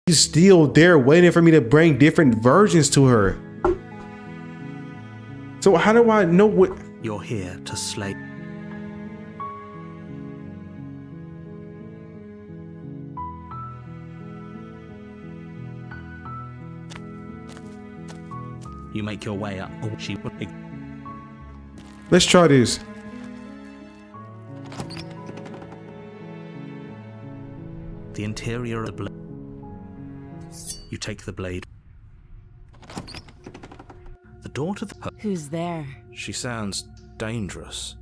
She's still there waiting for me to bring different versions to her. So how do I know what? You're here to slay. You make your way up. Oh, she would. Let's try this. The interior of the blade. You take the blade. The door to the... Who's there? She sounds dangerous.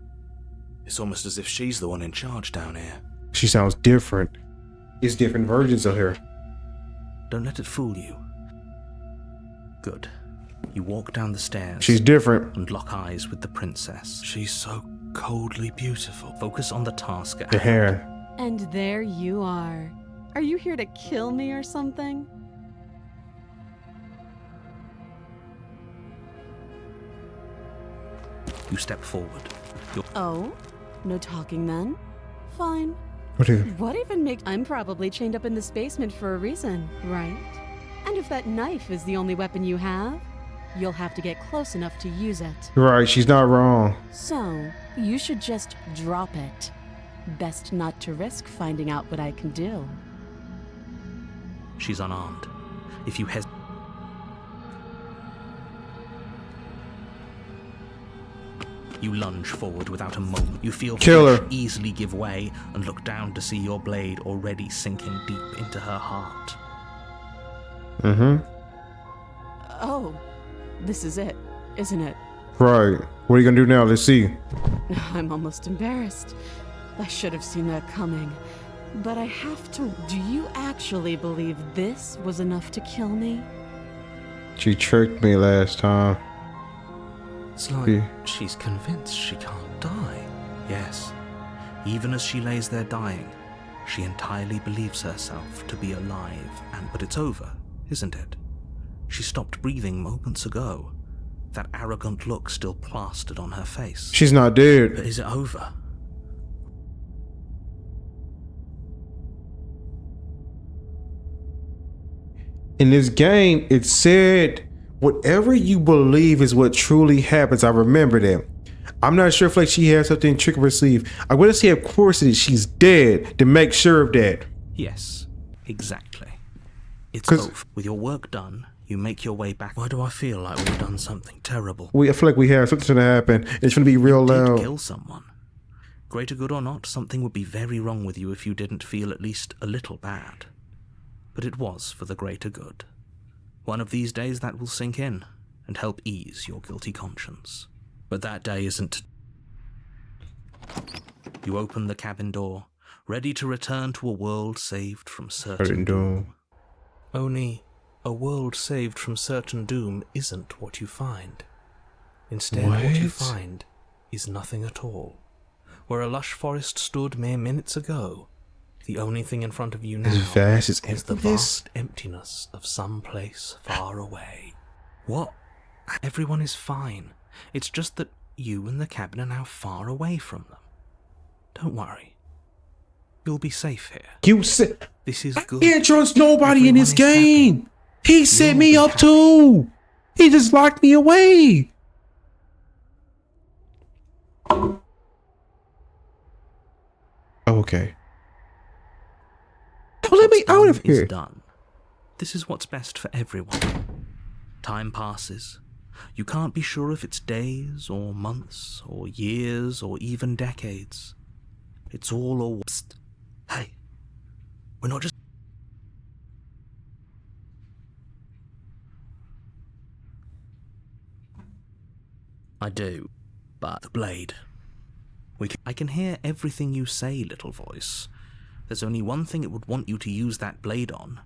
It's almost as if she's the one in charge down here. She sounds different. It's different versions of her. Don't let it fool you. Good. You walk down the stairs. She's different. And lock eyes with the princess. She's so coldly beautiful. Focus on the task at The hand. hair. And there you are. Are you here to kill me or something? You step forward. Oh? No talking then? Fine. What even makes... I'm probably chained up in this basement for a reason, right? And if that knife is the only weapon you have, you'll have to get close enough to use it. Right, she's not wrong. So, you should just drop it. Best not to risk finding out what I can do. She's unarmed. If you hesitate... You lunge forward without a moment. You feel Kill flesh her. easily give way and look down to see your blade already sinking deep into her heart. Mm-hmm. Oh, this is it, isn't it? Right. What are you gonna do now? Let's see. I'm almost embarrassed. I should have seen that coming. But I have to... Do you actually believe this was enough to kill me? She tricked me last time. It's like she's convinced she can't die. Yes, even as she lays there dying, she entirely believes herself to be alive. But it's over, isn't it? She stopped breathing moments ago. That arrogant look still plastered on her face. She's not dead. But is it over? In this game, it said whatever you believe is what truly happens. I remember that. I'm not sure if like she has something trick up her sleeve. I want to say, of course, that she's dead to make sure of that. Yes, exactly. It's over. With your work done, you make your way back. Why do I feel like we've done something terrible? I feel like we have something gonna happen. It's gonna be real You loud. did kill someone. Greater good or not, something would be very wrong with you if you didn't feel at least a little bad. But it was for the greater good. One of these days that will sink in and help ease your guilty conscience. But that day isn't. You open the cabin door, ready to return to a world saved from certain doom. Only a world saved from certain doom isn't what you find. Instead, what you find is nothing at all. Where a lush forest stood mere minutes ago, the only thing in front of you now is the vast emptiness of some place far away. What? Everyone is fine. It's just that you and the cabin are now far away from them. Don't worry. You'll be safe here. You said this is good. I can't trust nobody Everyone in this is game. happy. He set You'll me be up happy. too. He just locked me away. Okay. Don't let me out of here. Is done. This is what's best for everyone. Time passes. You can't be sure if it's days or months or years or even decades. It's all or... Psst. Hey, we're not just... I do, but the blade. I can hear everything you say, little voice. There's only one thing it would want you to use that blade on,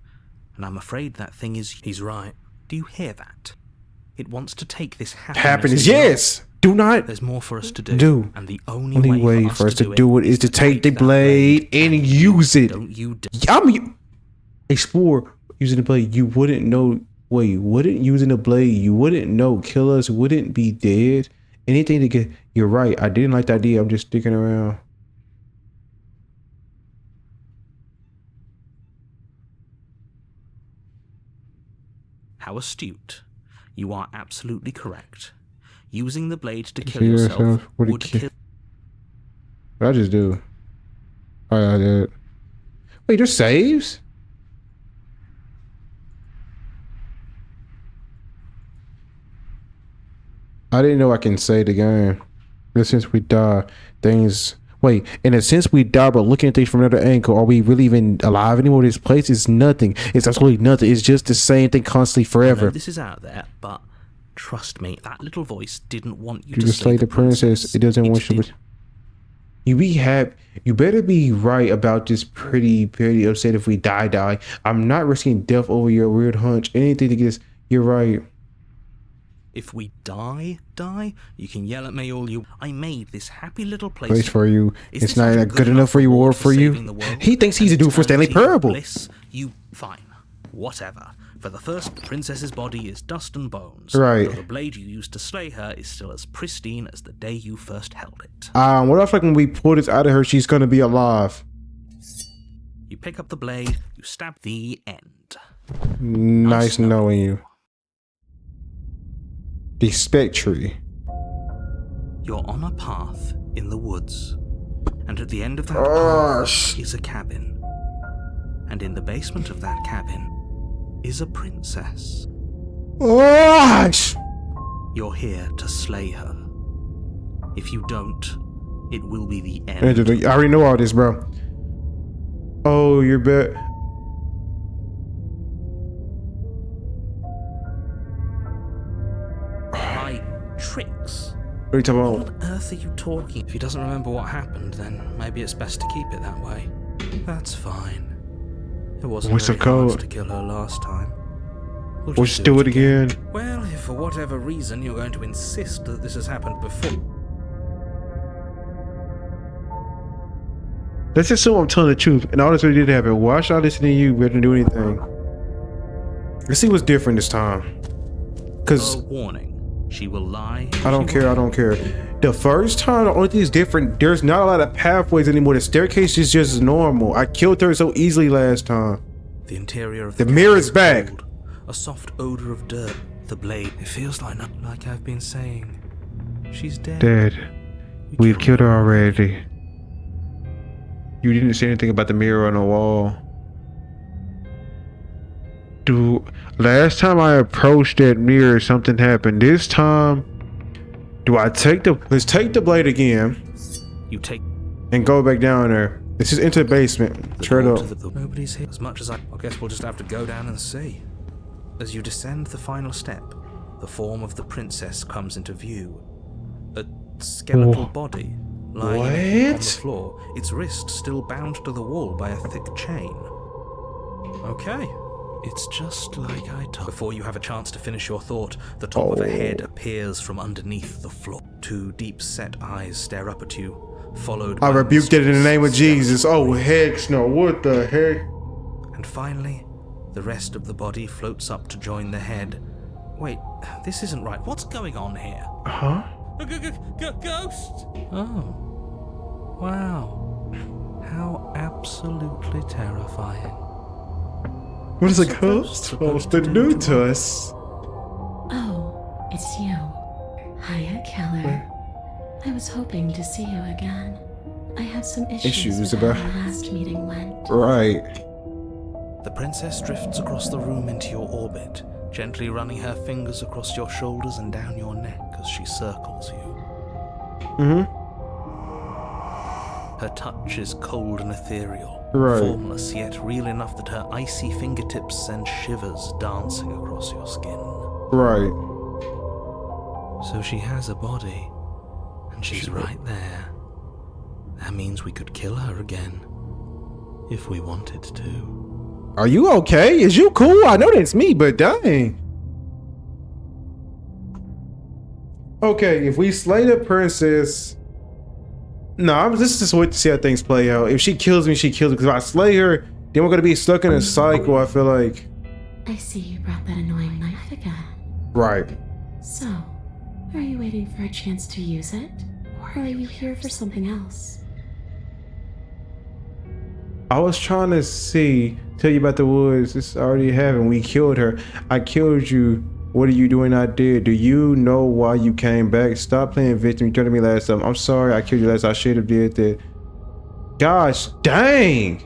and I'm afraid that thing is... He's right. Do you hear that? It wants to take this happiness... Yes. Do not There's more for us to do. And the only way for us to do it is to take the blade and use it. Don't you explore using the blade. You wouldn't know. Wait, wouldn't using the blade? You wouldn't know. Killers wouldn't be dead. Anything to get. You're right. I didn't like the idea. I'm just sticking around. How astute. You are absolutely correct. Using the blade to kill yourself would kill... What I just do? Oh, yeah, I did. Wait, there's saves? I didn't know I can save the game. But since we die, things... Wait, in a sense we die, but looking at things from another angle, are we really even alive anymore? This place is nothing. It's absolutely nothing. It's just the same thing constantly forever. This is out there, but trust me, that little voice didn't want you to to slay the princess. It doesn't want you to... You better be right about this pretty upset if we die. I'm not risking death over your weird hunch. Anything to get us. You're right. If we die, you can yell at me all you... I made this happy little place for you. It's not a good enough reward for you. He thinks he's a dude for Stanley Parable. You fine. Whatever. For the first, the princess's body is dust and bones. Right. Though the blade you used to slay her is still as pristine as the day you first held it. What if like when we pull this out of her, she's gonna be alive? You pick up the blade, you stab the end. Nice knowing you. The spectre. You're on a path in the woods, and at the end of that path is a cabin. And in the basement of that cabin is a princess. You're here to slay her. If you don't, it will be the end. I already know all this, bro. Oh, you're bet. My tricks. What are you talking about? What on earth are you talking? If he doesn't remember what happened, then maybe it's best to keep it that way. That's fine. It wasn't very hard to kill her last time. We'll just do it again. Well, if for whatever reason you're going to insist that this has happened before... Let's assume I'm telling the truth, and all this really did happen. Why should I listen to you rather than do anything? Let's see what's different this time. Cause warning, she will lie. I don't care. The first time, the only thing is different. There's not a lot of pathways anymore. The staircase is just normal. I killed her so easily last time. The interior of the mirror is back. Cold, a soft odor of dirt. The blade. It feels like I've been saying. She's dead. Dead. We've killed her already. You didn't say anything about the mirror on the wall. Dude, last time I approached that mirror, something happened. This time, let's take the blade again. You take and go back down there. This is into the basement. Straight up. Nobody's here. As much as I guess we'll just have to go down and see. As you descend the final step, the form of the princess comes into view. A skeletal body lying on the floor, its wrist still bound to the wall by a thick chain. Okay. It's just like I told. Before you have a chance to finish your thought, the top of a head appears from underneath the floor. Two deep-set eyes stare up at you, followed by... I rebuked it in the name of Jesus. Oh, heck no. What the heck? And finally, the rest of the body floats up to join the head. Wait, this isn't right. What's going on here? Huh? Ghost! Oh. Wow. How absolutely terrifying. What is a ghost supposed to do to us? Oh, it's you. Hiya, Keller. I was hoping to see you again. I have some issues with about how our last meeting went. Right. The princess drifts across the room into your orbit, gently running her fingers across your shoulders and down your neck as she circles you. Her touch is cold and ethereal. Right. Formless, yet real enough that her icy fingertips send shivers dancing across your skin. Right. So she has a body, and she's right there. That means we could kill her again, if we wanted to. Are you okay? Is you cool? I know that's me, but dang. Okay, if we slay the princess... No, let's just wait to see how things play out. If she kills me, she kills me. Because if I slay her, then we're going to be stuck in a cycle, I feel like. I see you brought that annoying knife again. Right. So, are you waiting for a chance to use it? Or are you here for something else? I was trying to tell you about the woods. This already happened. We killed her. I killed you. What are you doing? I did. Do you know why you came back? Stop playing victim. You turned to me last time. I'm sorry. I killed you last. I should have did that. Gosh, dang.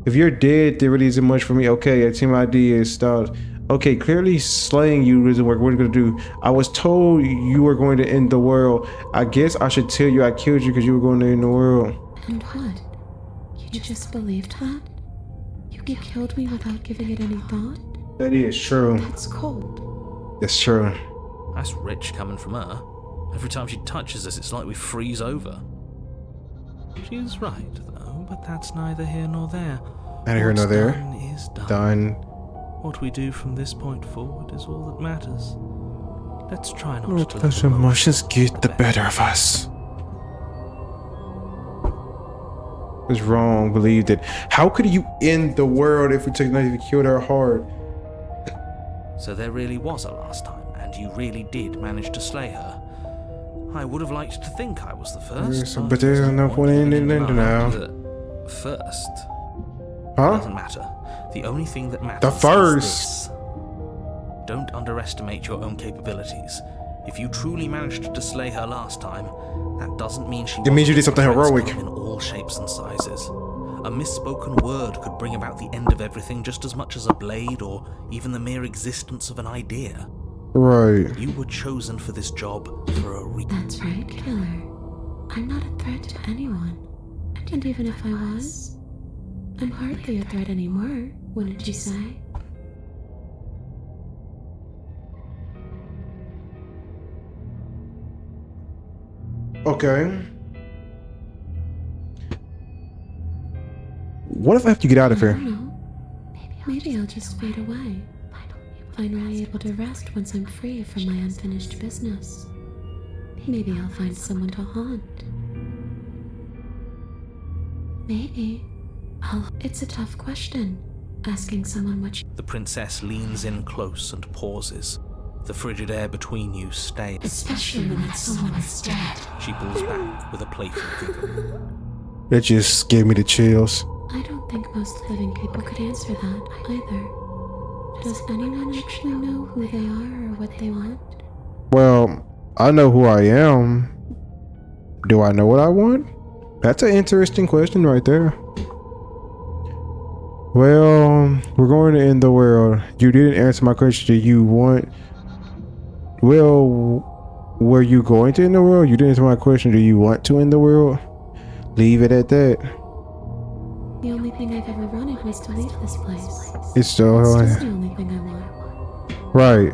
If you're dead, there really isn't much for me. Okay, a team ID is stalled. Okay, clearly slaying you doesn't work. What are you gonna do? I was told you were going to end the world. I guess I should tell you I killed you because you were going to end the world. And what? You just believed that? You killed me without giving it any thought? That is true. That's cold. That's true. That's rich coming from her. Every time she touches us, it's like we freeze over. She is right, though, but that's neither here nor there. Neither here nor there. Done is done. Done. What we do from this point forward is all that matters. Let's try not Let to those let emotions get the better of us. Was wrong. Believed it. How could you end the world if we took nothing to kill our heart? So there really was a last time, and you really did manage to slay her. I would have liked to think I was the first. But there's no point in it now. First. Huh? Doesn't matter. The only thing that matters The first. is this. Don't underestimate your own capabilities. If you truly managed to slay her last time, that doesn't mean she It means you did something heroic. in all shapes and sizes. A misspoken word could bring about the end of everything just as much as a blade or even the mere existence of an idea. Right. You were chosen for this job for a reason. That's right, killer. I'm not a threat to anyone. And even if I was, I'm hardly a threat anymore, wouldn't you say? Okay. What if I have to get out of I here? don't know. Maybe I'll just fade away. Finally able to rest once I'm free from my unfinished business. Maybe I'll find someone to haunt. Maybe It's a tough question, asking someone what The princess leans in close and pauses. The frigid air between you stays. especially when that someone is dead. She pulls back with a playful giggle. That just gave me the chills. I don't think most living people could answer that either. Does anyone actually know who they are or what they want? Well, I know who I am. Do I know what I want? That's an interesting question right there. Well, we're going to end the world. You didn't answer my question. Do you want... Well, were you going to end the world? You didn't answer my question. Do you want to end the world? Leave it at that. The only thing I've ever wanted was to leave this place. It's so... It's just the only thing I want. Right.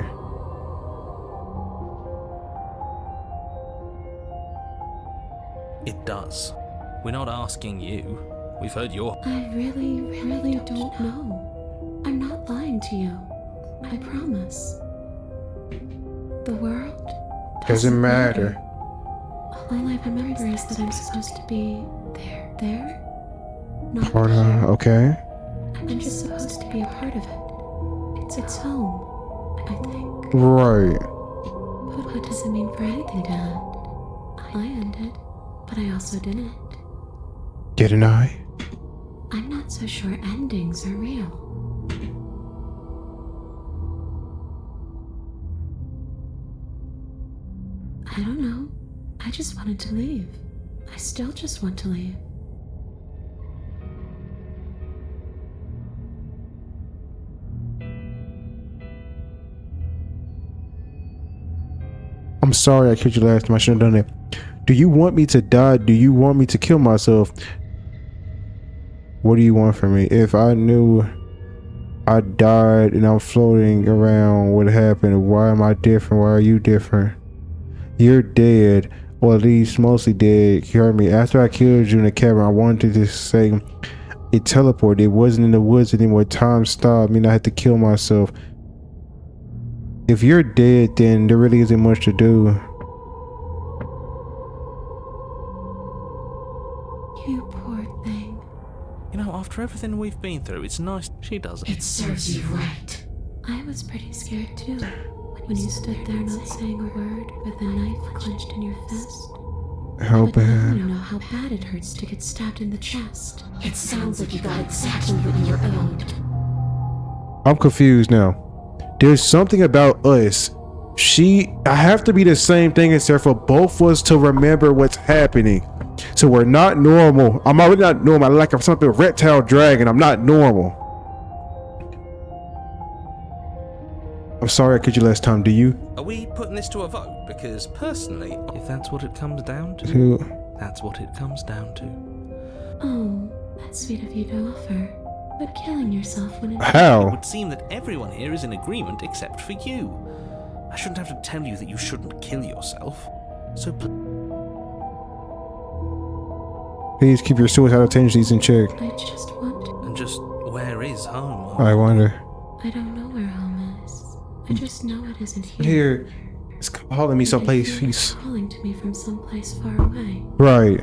It does. We're not asking you. We've heard your... I really don't know. I'm not lying to you. I promise. The world Doesn't matter. All I remember is that I'm supposed to be there? Not Part here. of... Okay. I'm just supposed to be a part of it. It's home, I think. Right. But what does it mean for anything to end? I ended, but I also didn't. Didn't I? I'm not so sure endings are real. I don't know. I just wanted to leave. I still just want to leave. I'm sorry I killed you last time. I shouldn't have done that. Do you want me to die? Do you want me to kill myself? What do you want from me? If I knew I died and I'm floating around, what happened? Why am I different? Why are you different? You're dead, or at least mostly dead. You heard me. After I killed you in the cabin, I wanted to say it teleported. It wasn't in the woods anymore. Time stopped. I mean, I had to kill myself. If you're dead, then there really isn't much to do. You poor thing. You know, after everything we've been through, it's nice she does it. It serves you right. I was pretty scared too. When you stood there not saying a word with a knife clenched in your fist. How But now I bad? know how bad it hurts to get stabbed in the chest. It sounds like you got exactly what you were owed. I'm confused now. There's something about us. I have to be the same thing as her for both of us to remember what's happening. So we're not normal. I'm already not normal. I'm like I'm something reptile dragon. I'm not normal. I'm sorry I killed you last time. Do you? Are we putting this to a vote? Because personally, if that's what it comes down to, Who? that's what it comes down to. Oh, that's sweet of you to offer. But killing yourself when It How? would seem that everyone here is in agreement except for you. I shouldn't have to tell you that you shouldn't kill yourself. So Please keep your suicidal tendencies in check. I just want... and just where is home? I wonder. I don't know where home is. I just know it isn't here. Here, it's calling me I someplace. feel like it's He's calling to me from someplace far away. right.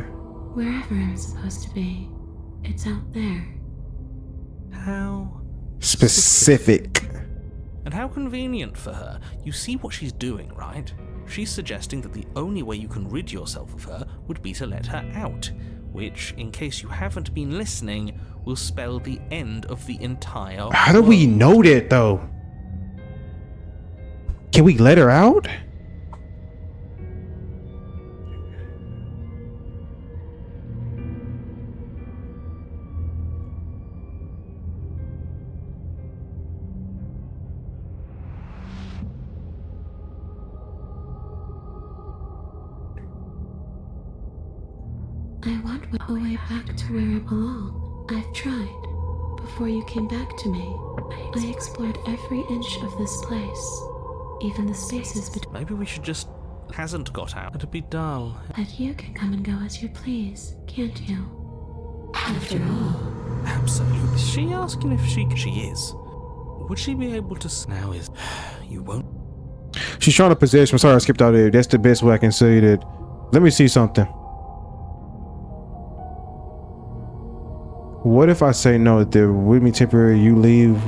Wherever I'm supposed to be, it's out there. How Specific. And how convenient for her. You see what she's doing, right? She's suggesting that the only way you can rid yourself of her would be to let her out, which, in case you haven't been listening, will spell the end of the entire How do we world. know that though? Can we let her out? I want a way back to where I belong. I've tried. Before you came back to me, I explored every inch of this place, even the spaces between. Maybe we should just hasn't got out. It'd be dull. But you can come and go as you please, can't you? After all, Absolutely. Is she asking if she is? Would she be able to now is you won't She's trying to possess. I'm sorry I skipped out there. That's the best way I can say that. Let me see something. What if I say no? They're with me temporary. You leave.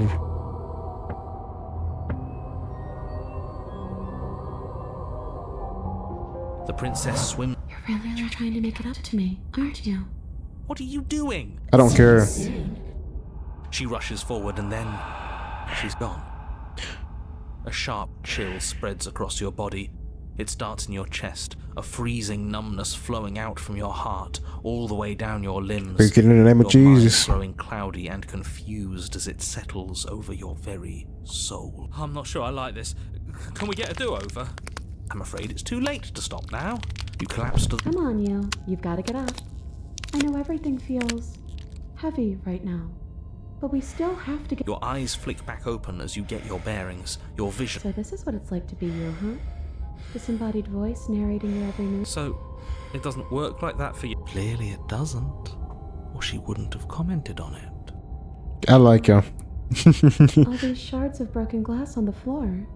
the princess swim. you're really trying to make it up to me, aren't you? What are you doing? I don't care. She rushes forward and then she's gone. A sharp chill spreads across your body. It starts in your chest, a freezing numbness flowing out from your heart, all the way down your limbs. Are you kidding in the name of Your mind Jesus? growing cloudy and confused as it settles over your very soul. I'm not sure I like this. Can we get a do-over? I'm afraid it's too late to stop now. You collapse to Come on, you. You've got to get up. I know everything feels heavy right now, but we still have to get... Your eyes flick back open as you get your bearings, your vision. So this is what it's like to be you, huh? Disembodied voice narrating your every move. So, it doesn't work like that for you? Clearly it doesn't, or she wouldn't have commented on it. I like him. All these shards of broken glass on the floor.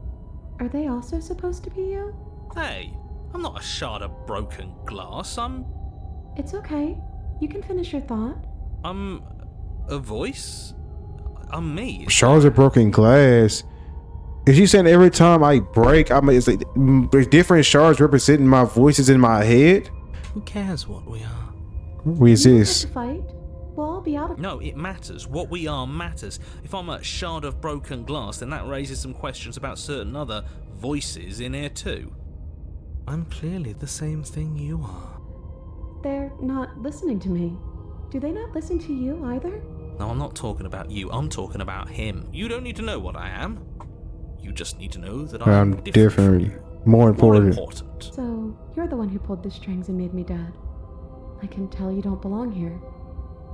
Are they also supposed to be you? Hey, I'm not a shard of broken glass. It's okay. You can finish your thought. I'm a voice? I'm me. Shards of broken glass. Is you saying every time I break, it's like there's different shards representing my voices in my head? Who cares what we are? What is You don't have this? to fight. We'll all be out of... No, it matters. What we are matters. If I'm a shard of broken glass, then that raises some questions about certain other voices in here too. I'm clearly the same thing you are. They're not listening to me. Do they not listen to you either? No, I'm not talking about you. I'm talking about him. You don't need to know what I am. You just need to know that I'm different. From you. More important. So, you're the one who pulled the strings and made me dead. I can tell you don't belong here.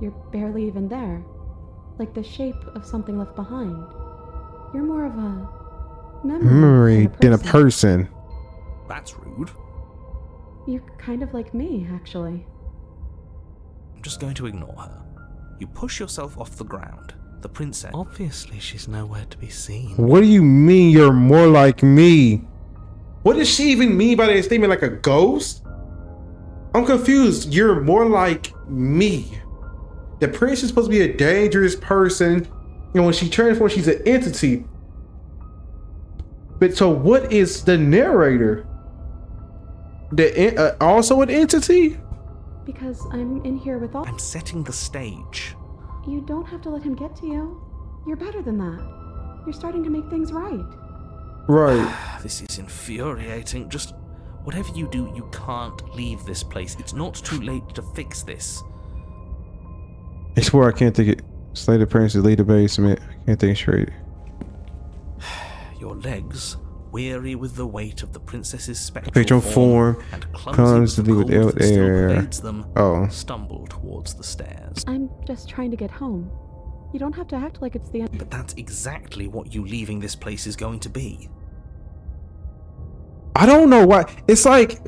You're barely even there. Like the shape of something left behind. You're more of a Memory than a person. That's rude. You're kind of like me, actually. I'm just going to ignore her. You push yourself off the ground. The princess. Obviously, she's nowhere to be seen. What do you mean you're more like me? What does she even mean by that statement? Like a ghost? I'm confused. You're more like me. The princess is supposed to be a dangerous person. And when she transforms, she's an entity. But so what is the narrator? Also an entity? Because I'm in here with all. I'm setting the stage. You don't have to let him get to you. You're better than that. You're starting to make things right. Right. This is infuriating. Just whatever you do, you can't leave this place. It's not too late to fix this. I swear I can't think it. Slay the princess, lead the basement. I can't think straight. Your legs, weary with the weight of the princess's spectral Spectral form, form and comes clumsy to with be the cold without that still air. pervades them, Oh. stumble towards the stairs. I'm just trying to get home. You don't have to act like it's the end. But that's exactly what you leaving this place is going to be. I don't know why. It's like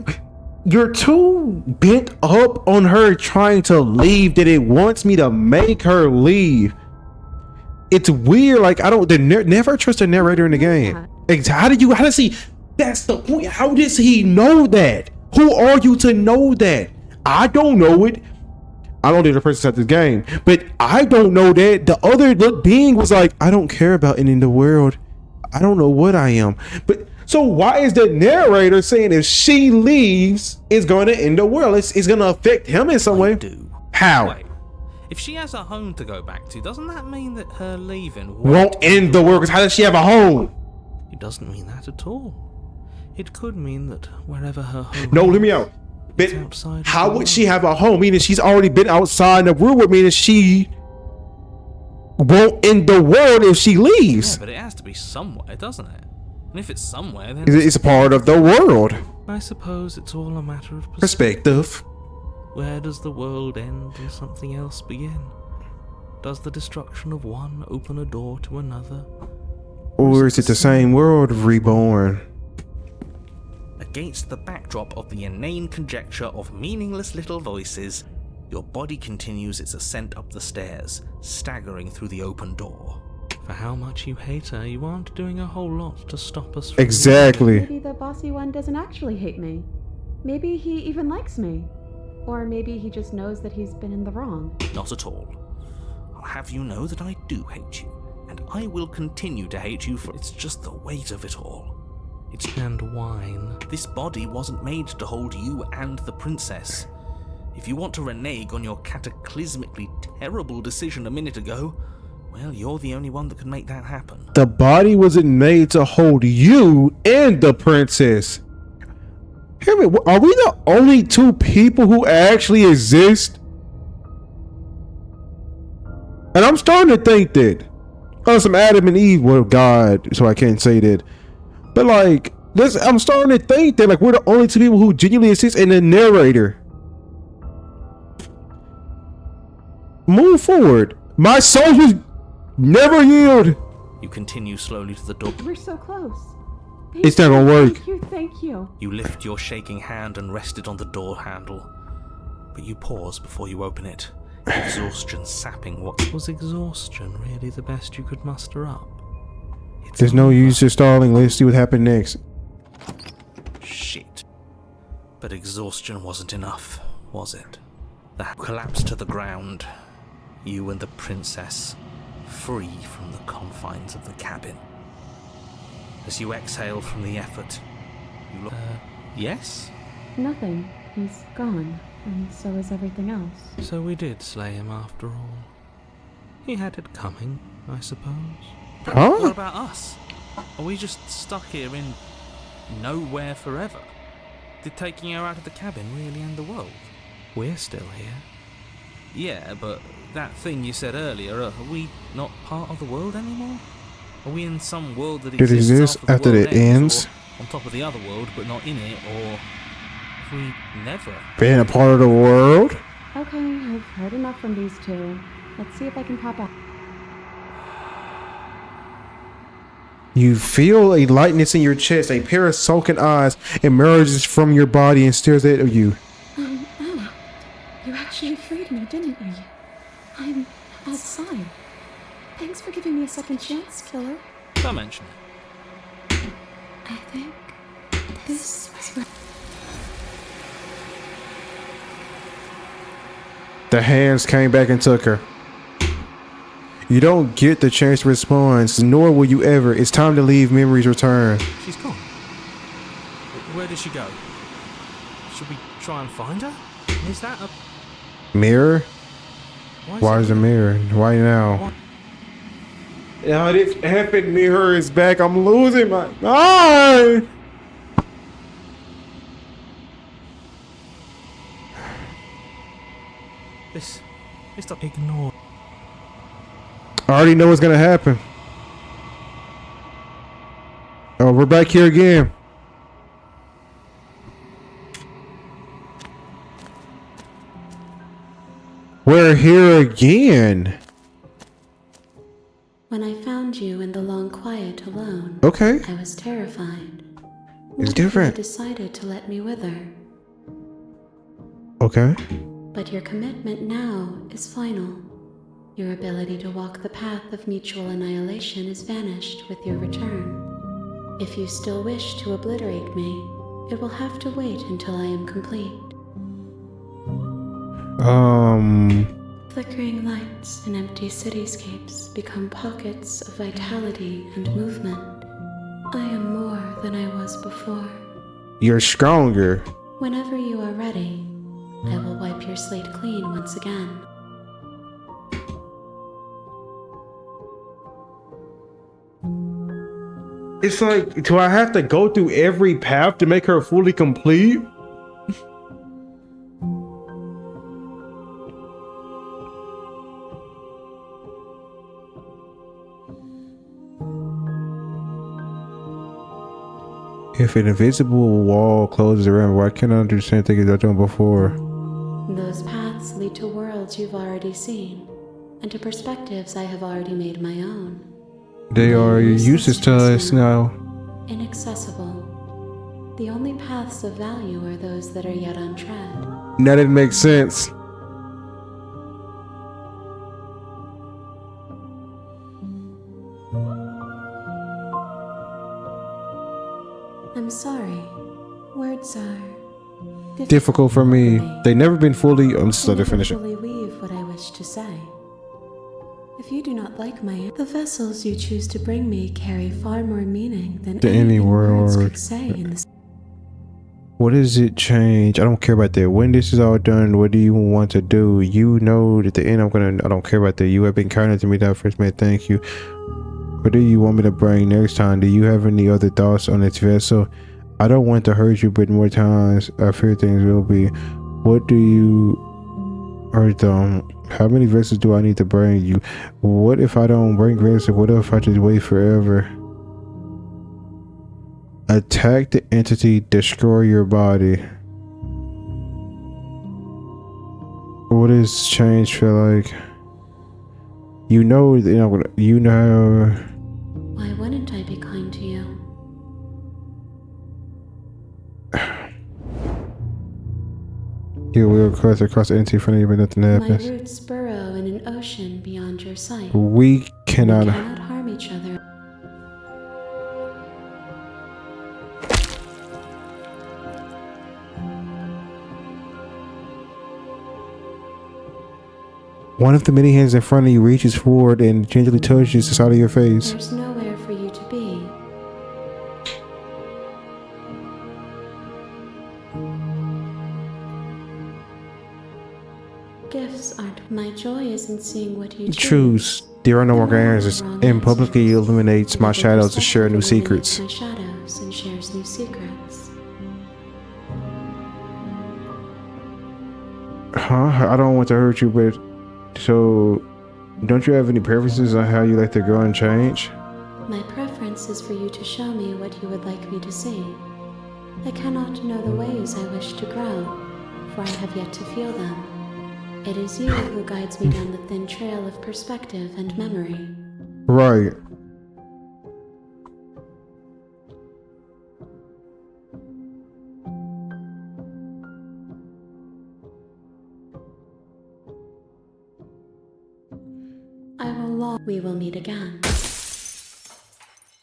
you're too bent up on her trying to leave that it wants me to make her leave. It's weird. Like I don't never trust a narrator in the game. How does he? That's the point. How does he know that? Who are you to know that? I don't know it. I don't think the person at this game, but I don't know that. The other being was like, I don't care about ending the world. I don't know what I am. But so why is the narrator saying if she leaves, it's going to end the world? It's going to affect him in some way. Do. How? Wait. If she has a home to go back to, doesn't that mean that her leaving Won't end the world? Because how does she have a home? It doesn't mean that at all. It could mean that wherever her home No, is, hear me out. But it's outside of how the would she world. have a home? Meaning she's already been outside the world, meaning she won't end the world if she Yeah, leaves. but it has to be somewhere, doesn't it? And if it's somewhere, then It's a part of the world. I suppose it's all a matter of Perspective. Where does the world end and something else begin? Does the destruction of one open a door to another? Or is it the same world reborn? Against the backdrop of the inane conjecture of meaningless little voices, your body continues its ascent up the stairs, staggering through the open door. For how much you hate her, you aren't doing a whole lot to stop us from Exactly. Maybe the bossy one doesn't actually hate me. Maybe he even likes me. Or maybe he just knows that he's been in the wrong. Not at all. I'll have you know that I do hate you, and I will continue to hate you, for it's just the weight of it all. It's and wine. This body wasn't made to hold you and the princess. If you want to renege on your cataclysmically terrible decision a minute ago, well, you're the only one that can make that happen. The body wasn't made to hold you and the princess. Hear me, are we the only two people who actually exist? And I'm starting to think that. Oh, some Adam and Eve, well, God, so I can't say that. But like, I'm starting to think that like we're the only two people who genuinely exist in the narrator. Move forward. My soul was never yield. You continue slowly to the door. We're so close. It's not gonna work. Thank you. You lift your shaking hand and rest it on the door handle. But you pause before you open it. Exhaustion sapping what was exhaustion really the best you could muster up? It's There's no over. use to stalling. Let's see what happened next. Shit. But exhaustion wasn't enough, was it? The collapse to the ground. You and the princess, free from the confines of the cabin. As you exhale from the effort, you look... yes? Nothing. He's gone. And so is everything else. So we did slay him after all. He had it coming, I suppose. What Huh? about us? Are we just stuck here in nowhere forever? Did taking her out of the cabin really end the world? We're still here. Yeah, but that thing you said earlier, are we not part of the world anymore? Are we in some world that It exists exists after the it world ends? or on top of the other world but not in it, or have we never? Being a part of the world? Okay, I've heard enough from these two. Let's see if I can pop out. You feel a lightness in your chest. A pair of sunken eyes emerges from your body and stares at you. Ella, you actually freed me, didn't you? I'm outside. Thanks for giving me a second chance, killer. Don't mention it. I think this is where... The hands came back and took her. You don't get the chance to respond, nor will you ever. It's time to leave. Memories return. She's gone. Where did she go? Should we try and find her? Is that a Mirror? Why is it a mirror? Why now? Yeah, this epic mirror is back. I'm losing my mind. This don't ignore. I already know what's gonna happen. Oh, we're back here again. We're here again. When I found you in the long quiet alone, Okay, I was terrified. it's What if you had different. decided to let me wither? Okay. But your commitment now is final. Your ability to walk the path of mutual annihilation is vanished with your return. If you still wish to obliterate me, it will have to wait until I am complete. Flickering lights and empty cityscapes become pockets of vitality and movement. I am more than I was before. You're stronger. Whenever you are ready, I will wipe your slate clean once again. It's like, do I have to go through every path to make her fully complete? If an invisible wall closes around, why can't I do the same thing as I've done before? Those paths lead to worlds you've already seen, and to perspectives I have already made my own. They are useless to us now. Inaccessible. The only paths of value are those that are yet untread. Now that makes sense. I'm sorry. Words are Difficult for me. They never been fully. I'm just let her finish it. fully weave what I wish to say. If you do not like the vessels you choose to bring me carry far more meaning than To any anything words word. could say in this. What does it change? I don't care about that. When this is all done, what do you want to do? You know, at the end, I don't care about that. You have been kind to me that first man. Thank you. What do you want me to bring next time? Do you have any other thoughts on this vessel? I don't want to hurt you, but more times I fear things will be. What do you, or how many vessels do I need to bring you? What if I don't bring vessels? What if I just wait forever? Attack the entity, destroy your body. What does change feel like? You know, Why wouldn't I be kind to you? You will cross across the entity in front of you, but nothing My happens. roots burrow in an ocean beyond your sight. We We cannot. cannot harm each other. One of the many hands in front of you reaches forward and gently touches the side of your face. There's nowhere for you to be. Gifts aren't. My joy is in seeing what you Choose. There are no more answers, and publicly illuminates my shadows to share new secrets. My shadows and shares new secrets. Huh? I don't want to hurt you, but so don't you have any preferences on how you like to grow and change? My preference is for you to show me what you would like me to see. I cannot know the ways I wish to grow, for I have yet to feel them. It is you who guides me down the thin trail of perspective and memory. Right. I will long we will meet again.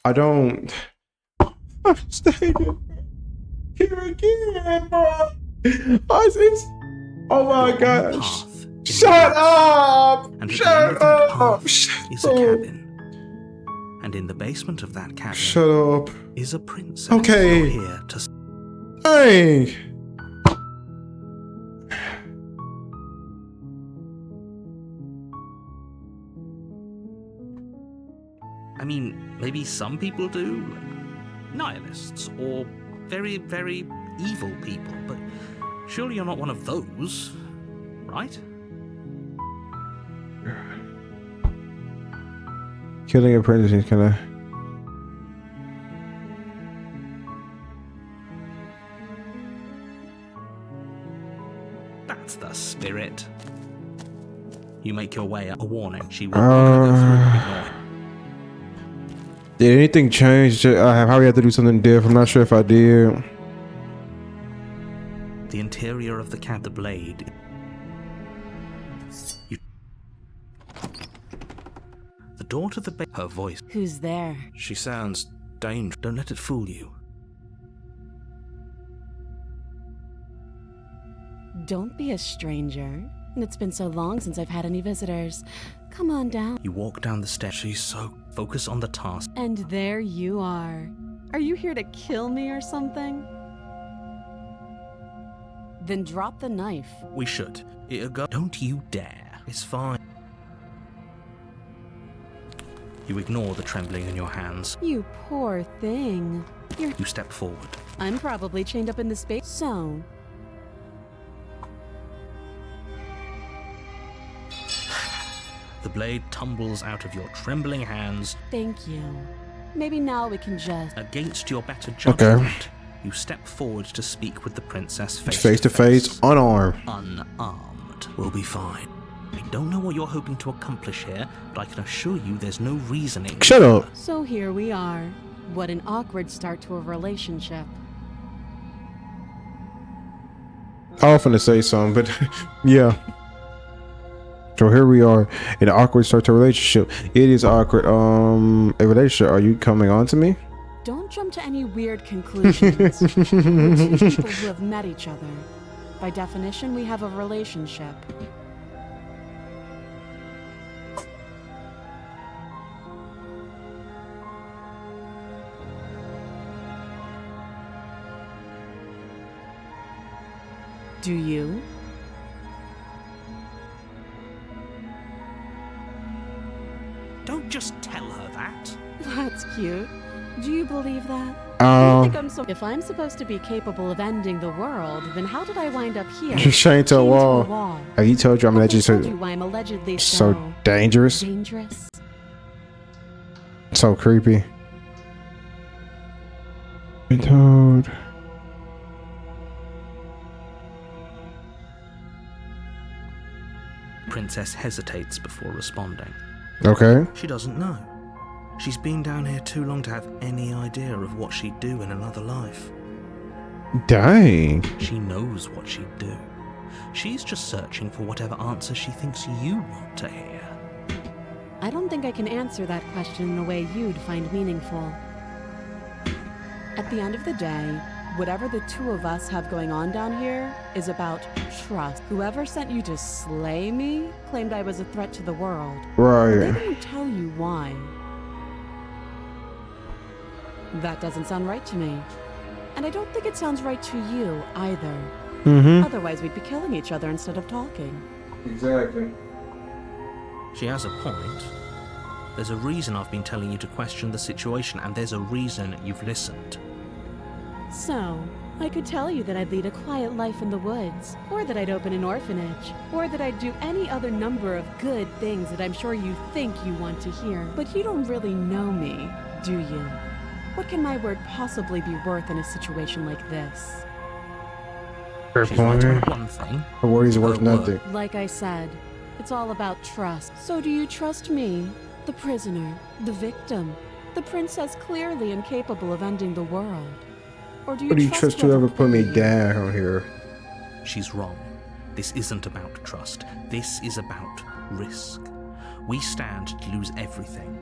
I don't. I'm staying here again, bro. Oh my gosh. Path. Shut up! And at the end Shut of that up! path Shut is a up! cabin. And in the basement of that cabin Shut up. is a princess Okay. here to Hey! I mean, maybe some people do. Nihilists, or very, very evil people, but surely you're not one of those, right? Killing apprentices, can I? That's the spirit. You make your way up. A warning. She will not go through. Ignore it. Did anything change? How we have to do something different? I'm not sure if I did. The interior of the the blade. The door to the her voice. Who's there? She sounds dangerous. Don't let it fool you. Don't be a stranger. It's been so long since I've had any visitors. Come on down. You walk down the stairs. She's so focused on the task. And there you are. Are you here to kill me or something? Then drop the knife. We should. It'll go. Don't you dare. It's fine. You ignore the trembling in your hands. You poor thing. You step forward. I'm probably chained up in the space. So, The blade tumbles out of your trembling hands. thank you. Maybe now we can just... Against your better judgment, Okay. you step forward to speak with the princess face Face to face, unarmed. Unarmed. We'll be fine. I don't know what you're hoping to accomplish here, but I can assure you there's no reasoning. Shut up. So here we are. What an awkward start to a relationship. I was finna say something, but yeah. So here we are in an awkward start to a relationship. It is awkward. A relationship. Are you coming on to me? Don't jump to any weird conclusions. We're two people who have met each other. By definition, we have a relationship. Do you? Don't just tell her that. That's cute. Do you believe that? I think if I'm supposed to be capable of ending the world, then how did I wind up here? Chained to a wall. Have you told you I'm allegedly why I'm allegedly so dangerous? Dangerous. So creepy. Been told. Princess hesitates before responding. Okay. She doesn't know. She's been down here too long to have any idea of what she'd do in another life. Dang. She knows what she'd do. She's just searching for whatever answer she thinks you want to hear. I don't think I can answer that question in a way you'd find meaningful. At the end of the day, whatever the two of us have going on down here is about trust. Whoever sent you to slay me claimed I was a threat to the world. They Right. didn't tell you why. That doesn't sound right to me. And I don't think it sounds right to you either. Mm-hmm. Otherwise, we'd be killing each other instead of talking. Exactly. She has a point. There's a reason I've been telling you to question the situation, and there's a reason you've listened. So, I could tell you that I'd lead a quiet life in the woods, or that I'd open an orphanage, or that I'd do any other number of good things that I'm sure you think you want to hear. But you don't really know me, do you? What can my word possibly be worth in a situation like this? Fair She's right point. on one thing. Her words are worth Her word. nothing. Like I said, it's all about trust. So do you trust me, the prisoner, the victim, the princess clearly incapable of ending the world? Or do What do you trust whoever put me you? down here? She's wrong. This isn't about trust. This is about risk. We stand to lose everything,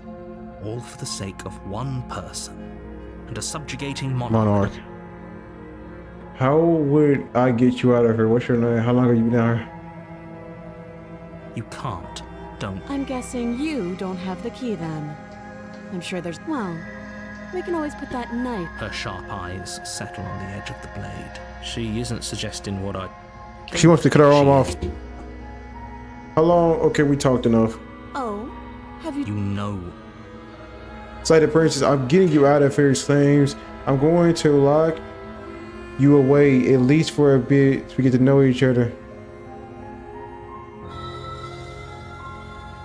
all for the sake of one person and a subjugating monarch. How would I get you out of here? What's your name? How long have you been down here? You can't. Don't. I'm guessing you don't have the key then. I'm sure there's... Well, we can always put that knife... Her sharp eyes settle on the edge of the blade. She isn't suggesting what I... She wants to cut her arm She off. is. How long? Okay, we talked enough. Oh, have you... You know Say the princess, I'm getting you out of here, Flames. I'm going to lock you away, at least for a bit, so we get to know each other.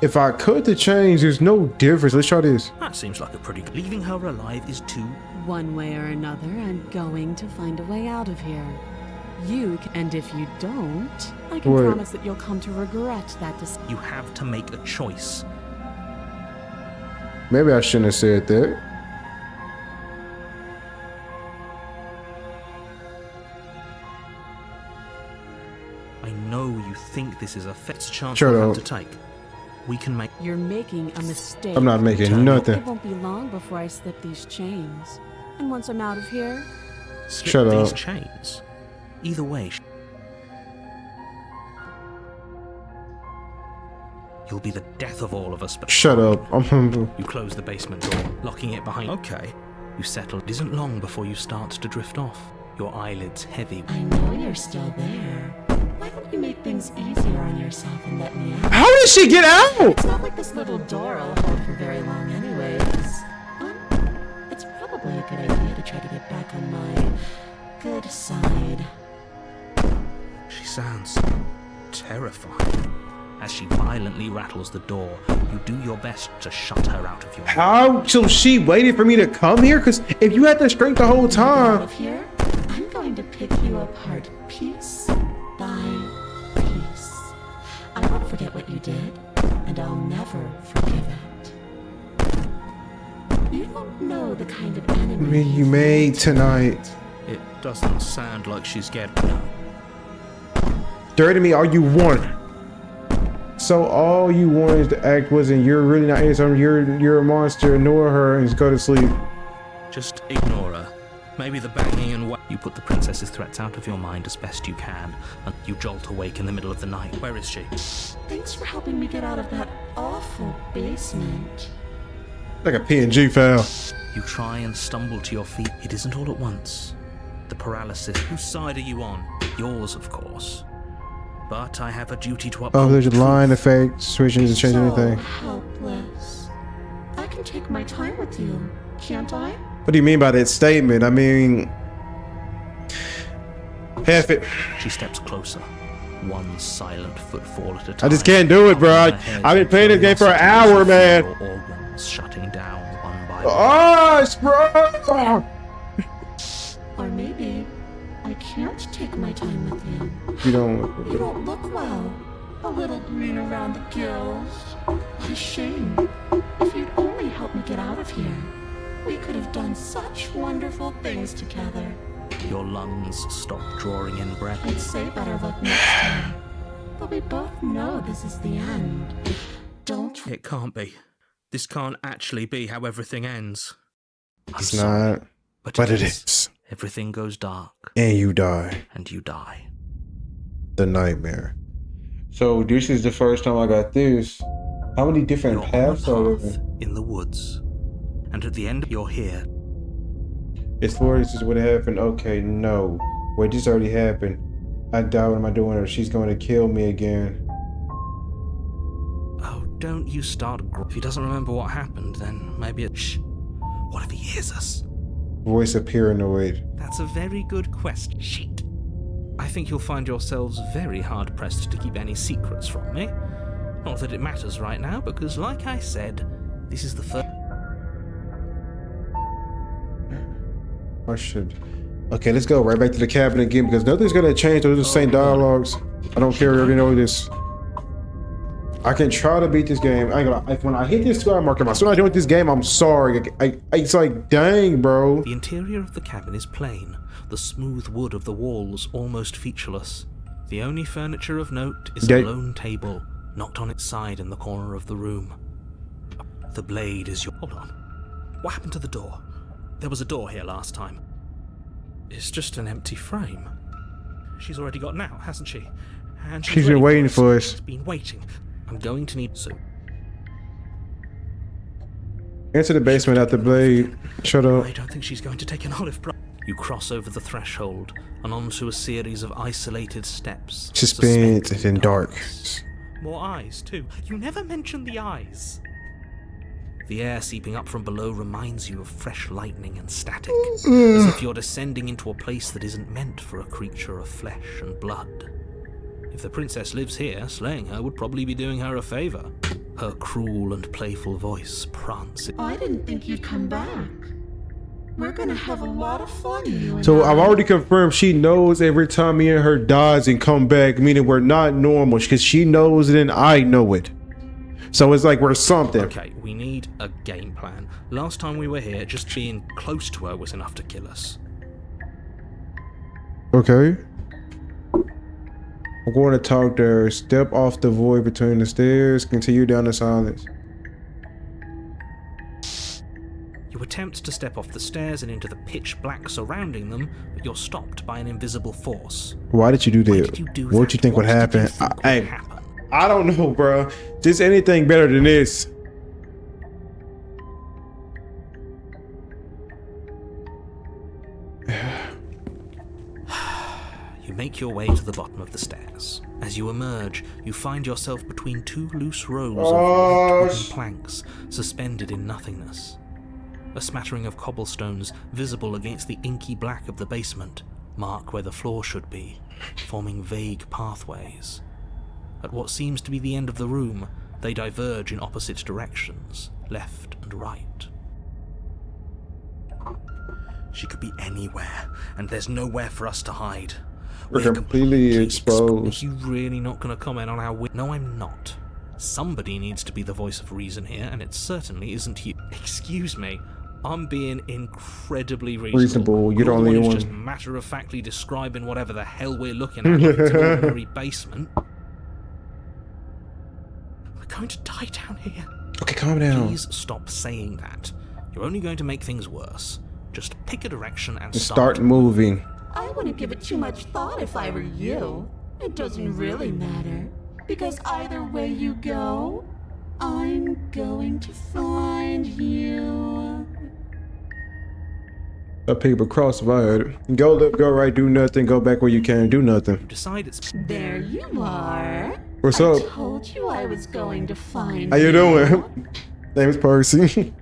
If I cut the chains, there's no difference. Let's try this. That seems like a pretty good. Leaving her alive is too. One way or another, I'm going to find a way out of here. And if you don't, I can promise that you'll come to regret that decision. You have to make a choice. Maybe I shouldn't have said that. I know you think this is a chance Shut we up. have to take. We can make. You're making a mistake. I'm not making nothing. It won't be long before I slip these chains. And once I'm out of here... Slip Shut these up. chains. Either way, you'll be the death of all of us. But Shut up. You close the basement door, locking it behind. Okay. You settle. It isn't long before you start to drift off. Your eyelids heavy. I know you're still there. Why don't you make things easier on yourself and let me out? How did she get out? It's not like this little door will hold for very long anyways. It's probably a good idea to try to get back on my good side. She sounds terrifying. As she violently rattles the door, you do your best to shut her out of your. How? So she waited for me to come here? Because if you had the strength the whole Out time. of here, I'm going to pick you apart piece by piece. I won't forget what you did, and I'll never forgive it. You don't know the kind of enemy You made tonight. It doesn't sound like she's getting. No. Dirty me all you want. So all you wanted to act was, and you're really not innocent. You're a monster. Ignore her and just go to sleep. Just ignore her. Maybe the banging and you put the princess's threats out of your mind as best you can, and you jolt awake in the middle of the night. Where is she? Thanks for helping me get out of that awful basement. Like a PNG file. You try and stumble to your feet. It isn't all at once. The paralysis. Whose side are you on? Yours, of course. But I have a duty to uphold. Oh, there's a truth. line effect. Switching doesn't change anything. Helpless. I can take my time with you, can't I? What do you mean by that statement? I mean, half it. She steps closer, one silent footfall at a time. I just can't do it, bro. I've been playing this game for an hour, man. Your organs shutting down one by one. Oh, bro. Or maybe I can't take my time with you. You don't. You don't look well. A little green around the gills. What a shame. If you'd only help me get out of here, we could have done such wonderful things together. Your lungs stop drawing in breath. I'd say better luck next time. But we both know this is the end. Don't. It can't be. This can't actually be how everything ends. I'm It's sorry, not. but But it is. is. Everything goes dark, And you die. and you die. The nightmare. So this is the first time I got this. How many different You're on a paths are path there? in the woods, and at the end, you're here. As far as this would have happened, okay, no. Wait, this already happened. I doubt what am I doing her. She's going to kill me again. Oh, don't you start. If he doesn't remember what happened, then maybe it. Shh. What if he hears us? Voice of paranoid. That's a very good question. Shit. I think you'll find yourselves very hard pressed to keep any secrets from me. Not that it matters right now, because like I said, this is the first. I should. Okay, let's go right back to the cabin again because nothing's gonna change. Those are the same dialogues. I don't care. I already know this. I can try to beat this game. I ain't gonna. When I hit this square marker, as soon as I do with this game, I'm sorry. It's like, dang, bro. The interior of the cabin is plain, the smooth wood of the walls almost featureless. The only furniture of note is a lone table, knocked on its side in the corner of the room. The blade is your. Hold on. What happened to the door? There was a door here last time. It's just an empty frame. She's already got out, hasn't she? And She's been ready waiting for us. She's been waiting. I'm going to need so. Into the basement at the blade. Shut up. I don't think she's going to take an olive branch. You cross over the threshold and onto a series of isolated steps. Suspense and dark. More eyes, too. You never mention the eyes. The air seeping up from below reminds you of fresh lightning and static, as if you're descending into a place that isn't meant for a creature of flesh and blood. If the princess lives here, slaying her would probably be doing her a favor. Her cruel and playful voice prancing. I didn't think you'd come back. We're gonna have a lot of fun, you and So I. I've already confirmed she knows every time me and her dies and come back, meaning we're not normal, because she knows it and I know it. So it's like we're something. Okay, we need a game plan. Last time we were here, just being close to her was enough to kill us. Okay. I'm going to talk to her. Step off the void between the stairs. Continue down the silence. You attempt to step off the stairs and into the pitch black surrounding them, but you're stopped by an invisible force. Why did you do Why that? did you do What that? do you think would What did happen? you think would Hey, happen? I don't know, bro. Just anything better than this. You make your way to the bottom of the stairs. As you emerge, you find yourself between two loose rows of white wooden planks, suspended in nothingness. A smattering of cobblestones, visible against the inky black of the basement, mark where the floor should be, forming vague pathways. At what seems to be the end of the room, they diverge in opposite directions, left and right. She could be anywhere, and there's nowhere for us to hide. We're completely exposed. Are you really not going to comment on how No, I'm not. Somebody needs to be the voice of reason here, and it certainly isn't you. Excuse me, I'm being incredibly reasonable. You're the only who's one. just matter-of-factly describing whatever the hell we're looking at like it's an ordinary basement. We're going to die down here. Okay, calm down. Please stop saying that. You're only going to make things worse. Just pick a direction and Start moving. I wouldn't give it too much thought if I were you. It doesn't really matter. Because either way you go, I'm going to find you. A paper cross if I heard it. Go left, go right, do nothing. Go back where you can, do nothing. Decide it's... There you are. What's I up? told you I was going to find How you doing? Name's Percy.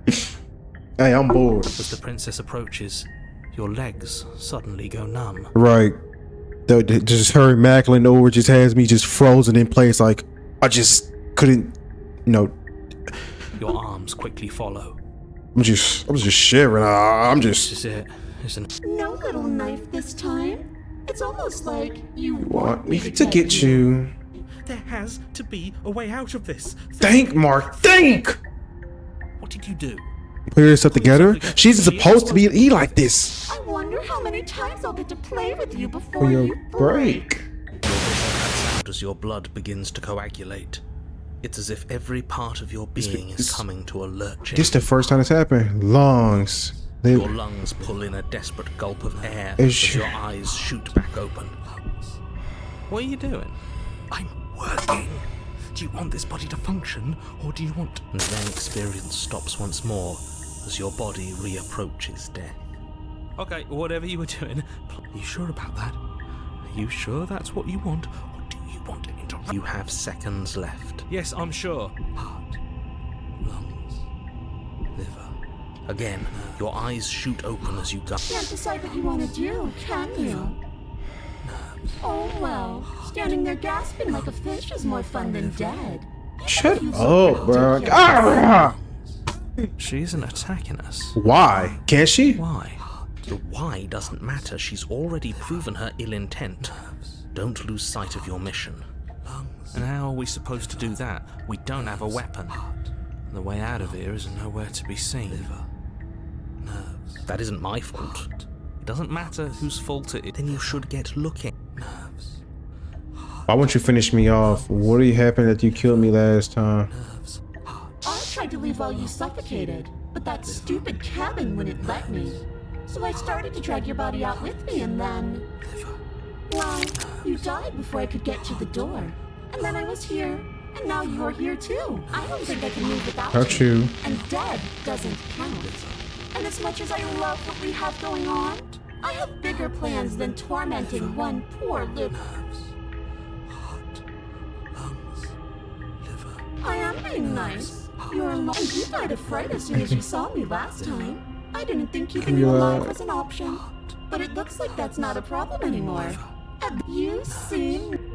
Hey, I'm bored. As the princess approaches, your legs suddenly go numb. Right. Just her immaculate over just has me just frozen in place. Like, I just couldn't, Your arms quickly follow. I'm just shivering. I'm This just. is it, isn't it? No little knife this time. It's almost like you Want me to get you? There has to be a way out of this. Think, Mark. Think. What did you do? Put yourself together. She's supposed to be like this. I wonder how many times I'll get to play with you For before your you break. As your blood begins to coagulate, it's as if every part of your being is coming to alert change. This is the first time it's happened. Lungs. Your lungs pull in a desperate gulp of air as your eyes shoot back open. What are you doing? I'm working. Do you want this body to function, or do you want... And then experience stops once more as your body reapproaches death. Okay, whatever you were doing, are you sure about that? Are you sure that's what you want, or do you want to interrupt? You have seconds left. Yes, I'm sure. Heart, lungs, liver. Again, your eyes shoot open as you go. can't decide what you want to do, can you? Oh well, standing there gasping like a fish is more fun than dead. Shut up, bro. Ah! She isn't attacking us. Why? Can't she? Why? The why doesn't matter. She's already proven her ill intent. Don't lose sight of your mission. And how are we supposed to do that? We don't have a weapon. The way out of here is nowhere to be seen. That isn't my fault. It doesn't matter whose fault it is. Then you should get looking. Why won't you finish me off? What happened that you killed me last time? I tried to leave while you suffocated, but that stupid cabin wouldn't let me. So I started to drag your body out with me, and then... Well, you died before I could get to the door. And then I was here, and now you're here too. I don't think I can move without Not you. And dead doesn't count. And as much as I love what we have going on, I have bigger plans than tormenting one poor little... I am being nice. You're alone. You died of fright as soon as you saw me last time. I didn't think keeping you alive was an option. But it looks like that's not a problem anymore. And you seem...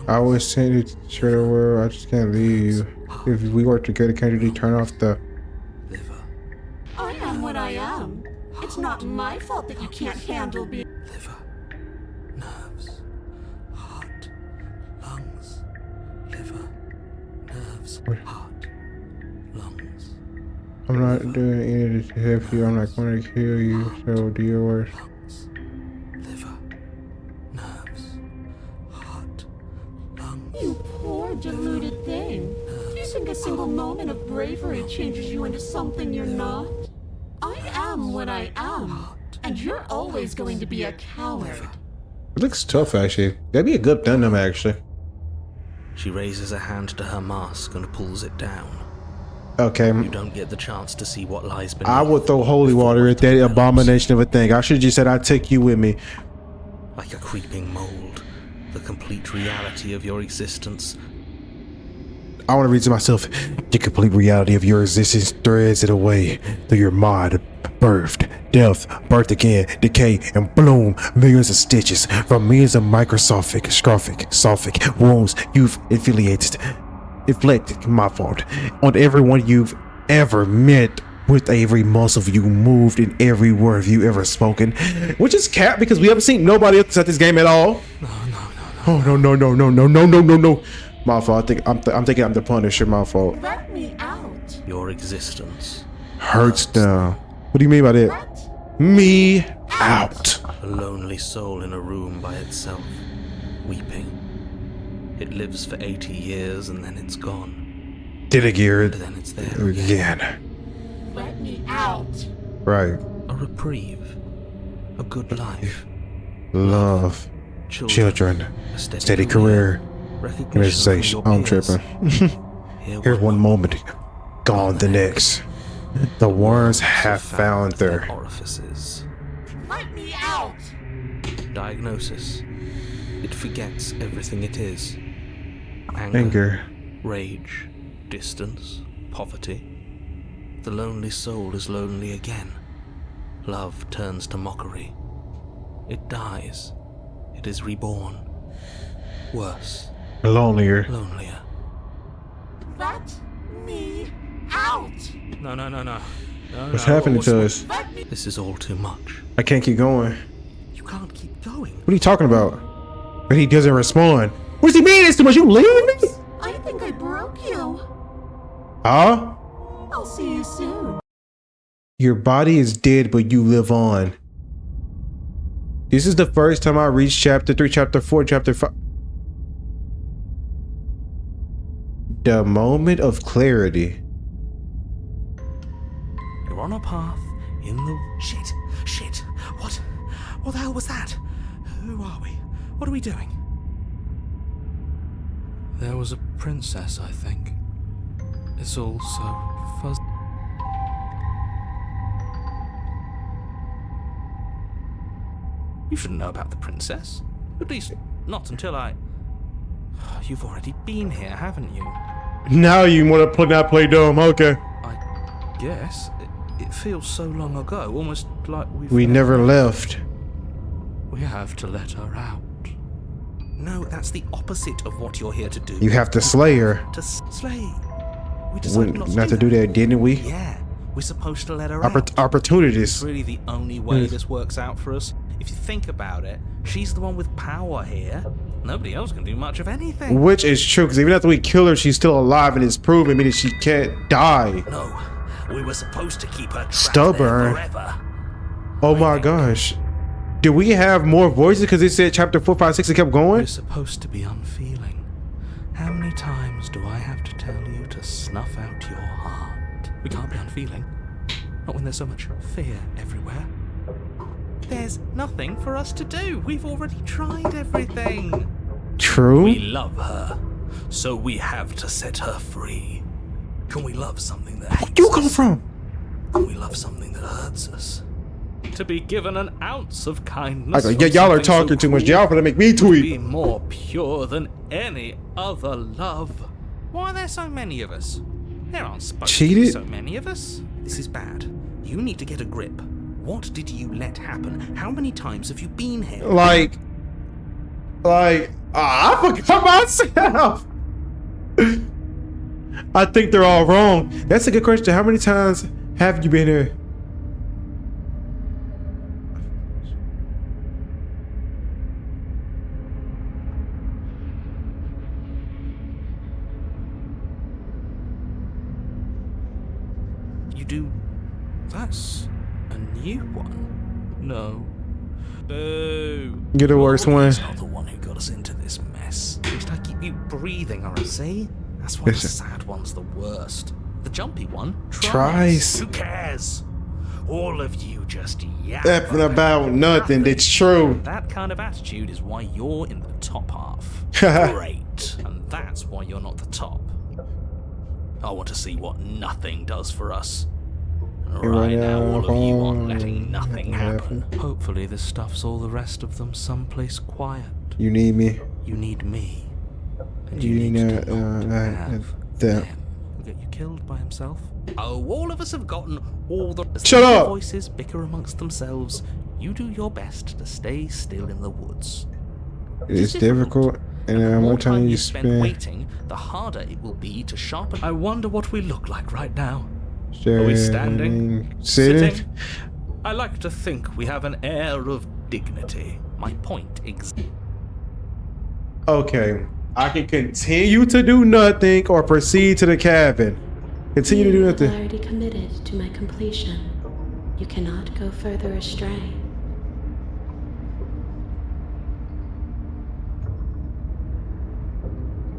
I was saying to share the world, I just can't leave. If we work together, can't you turn off the... I am what I am. It's not my fault that you can't handle being... Liver, nerves, heart, lungs, liver, nerves, heart, lungs. I'm not doing anything to help you. I'm not going to kill you, so do your worst. Lungs, liver, nerves, heart, lungs. You poor deluded thing. Do you think a single moment of bravery changes you into something you're not? I am what I am, and you're always going to be a coward. It looks tough, actually. That'd be a good Gundam, actually. She raises a hand to her mask and pulls it down. Okay. You don't get the chance to see what lies beneath. I would throw holy water at that abomination of a thing. I should have just said I'd take you with me. Like a creeping mold, the complete reality of your existence. I want to read to myself. The complete reality of your existence threads it away through your mind. Birthed, death, birth again, decay, and bloom. Millions of stitches from millions of microscopic, sulfic wounds you've inflicted, my fault, on everyone you've ever met. With every muscle you moved and every word you ever spoken, which is cap because we haven't seen nobody else at this game at all. No. My fault. I'm thinking I'm the Punisher. My fault. Let me out. Your existence Hurts down. What do you mean by that? Me out. a lonely soul in a room by itself, weeping. It lives for 80 years and then it's gone. Did it, Garrett? But then it's there Again. Let me out. Right. A reprieve, a good life, Love. Children. a Steady career. recognition from I'm your peers. tripping. Here Here's one moment. Gone the next. The worms have found their... orifices. Let me out. Diagnosis. It forgets everything it is. Anger. Rage, distance, poverty. The lonely soul is lonely again. Love turns to mockery. It dies. It is reborn. Worse, Lonelier. lonelier. Let me out. No. What's happening to us? Let me. This is all too much. I can't keep going. You can't keep going. What are you talking about? But he doesn't respond. What does he mean it's too much? You leaving me? I think I broke you. Huh? I'll see you soon. Your body is dead, but you live on. This is the first time I reached chapter 3, chapter 4, chapter 5. The moment of clarity. You're on a path in the... Shit. What the hell was that? Who are we? What are we doing? There was a princess, I think. It's all so fuzzy. You shouldn't know about the princess. At least, not until I... You've already been here, haven't you? Now you want to not play dumb. Okay. I guess. It feels so long ago, almost like We never left. We have to let her out. No, that's the opposite of what you're here to do. You have to slay her. To slay. We decided Not to do that, didn't we? Yeah, we're supposed to let her out. Opportunities. It's really the only way this works out for us. If you think about it, she's the one with power here. Nobody else can do much of anything. Which is true, because even after we kill her, she's still alive, and it's proven meaning she can't die. No, we were supposed to keep her trapped Stubborn. there forever. Oh my gosh. Do we have more voices? Because it said chapter 4, 5, 6, it kept going? We're supposed to be unfeeling. How many times do I have to tell you to snuff out your heart? We can't be unfeeling. Not when there's so much fear everywhere. There's nothing for us to do. We've already tried everything. True. We love her, so we have to set her free. Can we love something that hates Where you come us? from? Can we love something that hurts us? To be given an ounce of kindness. Yeah, y'all are talking too much. Y'all gonna make me Be tweet. more pure than any other love. Why are there so many of us? There aren't supposed to Cheated? be so many of us. This is bad. You need to get a grip. What did you let happen? How many times have you been here? Like, I forgot myself. I think they're all wrong. That's a good question. How many times have you been here? You do... That's a new one. No. Boo. You're the worst one. He's not the one who got us into this mess. At least I keep you breathing, alright, see? That's why the sad one's the worst. The jumpy one tries. Who cares? All of you just Effing about nothing. That's true. That kind of attitude is why you're in the top half. Great. And that's why you're not the top. I want to see what nothing does for us. Right now, all of you aren't letting nothing happen. Hopefully this stuff's all the rest of them someplace quiet. You need me. You need me. And You need need to not have them. He'll get you killed by himself. Oh, all of us have gotten all the... Shut up! Voices bicker amongst themselves. You do your best to stay still in the woods. It's difficult, and the how more much time you spend spend waiting, the harder it will be to sharpen. I wonder what we look like right now. Are we standing? Sitting? I like to think we have an air of dignity. My point Okay. I can continue to do nothing or proceed to the cabin. Continue to do You have nothing. already committed to my completion. You cannot go further astray.